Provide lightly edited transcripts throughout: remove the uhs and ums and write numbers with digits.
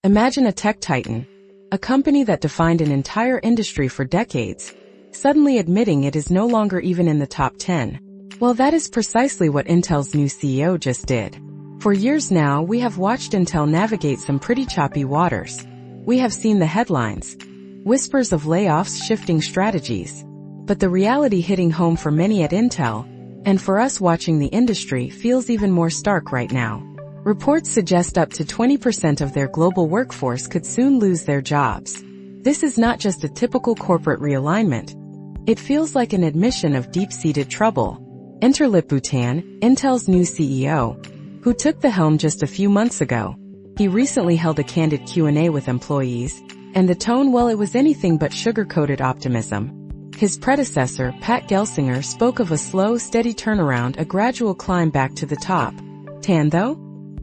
Imagine a tech titan, a company that defined an entire industry for decades, suddenly admitting it is no longer even in the top 10. Well, that is precisely what Intel's new CEO just did. For years now, we have watched Intel navigate some pretty choppy waters. We have seen the headlines, whispers of layoffs, shifting strategies. But the reality hitting home for many at Intel, and for us watching the industry, feels even more stark right now. Reports suggest up to 20% of their global workforce could soon lose their jobs. This is not just a typical corporate realignment. It feels like an admission of deep-seated trouble. Enter Lip-Bu Intel's new CEO, who took the helm just a few months ago. He recently held a candid Q&A with employees, and the tone, well, it was anything but sugar-coated optimism. His predecessor, Pat Gelsinger, spoke of a slow, steady turnaround, a gradual climb back to the top. Tan, though?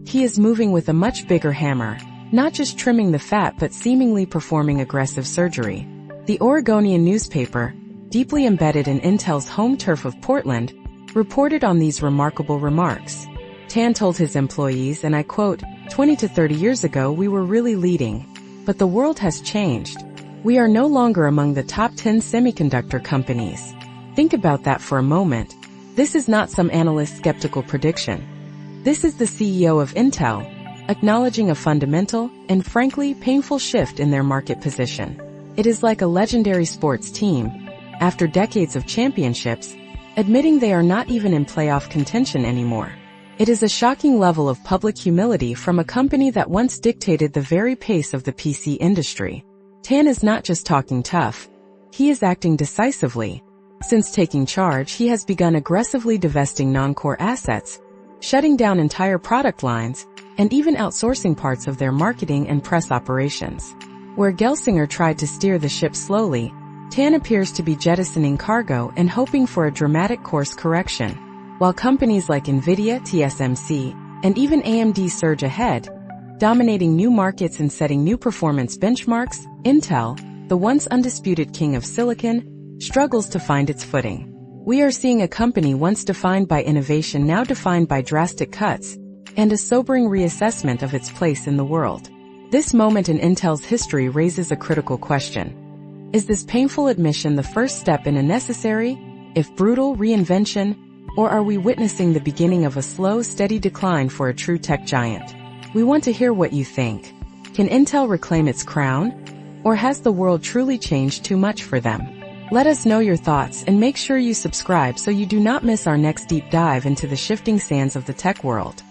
He is moving with a much bigger hammer, not just trimming the fat but seemingly performing aggressive surgery. The Oregonian newspaper, deeply embedded in Intel's home turf of Portland, reported on these remarkable remarks. Tan told his employees, and I quote, 20 to 30 years ago we were really leading. But the world has changed. We are no longer among the top 10 semiconductor companies. Think about that for a moment. This is not some analyst's skeptical prediction. This is the CEO of Intel, acknowledging a fundamental, and frankly, painful shift in their market position. It is like a legendary sports team, after decades of championships, admitting they are not even in playoff contention anymore. It is a shocking level of public humility from a company that once dictated the very pace of the PC industry. Tan is not just talking tough. He is acting decisively. Since taking charge, he has begun aggressively divesting non-core assets, shutting down entire product lines, and even outsourcing parts of their marketing and press operations. Where Gelsinger tried to steer the ship slowly, Tan appears to be jettisoning cargo and hoping for a dramatic course correction. While companies like Nvidia, TSMC, and even AMD surge ahead, dominating new markets and setting new performance benchmarks, Intel, the once undisputed king of silicon, struggles to find its footing. We are seeing a company once defined by innovation now defined by drastic cuts, and a sobering reassessment of its place in the world. This moment in Intel's history raises a critical question. Is this painful admission the first step in a necessary, if brutal, reinvention, or are we witnessing the beginning of a slow, steady decline for a true tech giant? We want to hear what you think. Can Intel reclaim its crown? Or has the world truly changed too much for them? Let us know your thoughts and make sure you subscribe so you do not miss our next deep dive into the shifting sands of the tech world.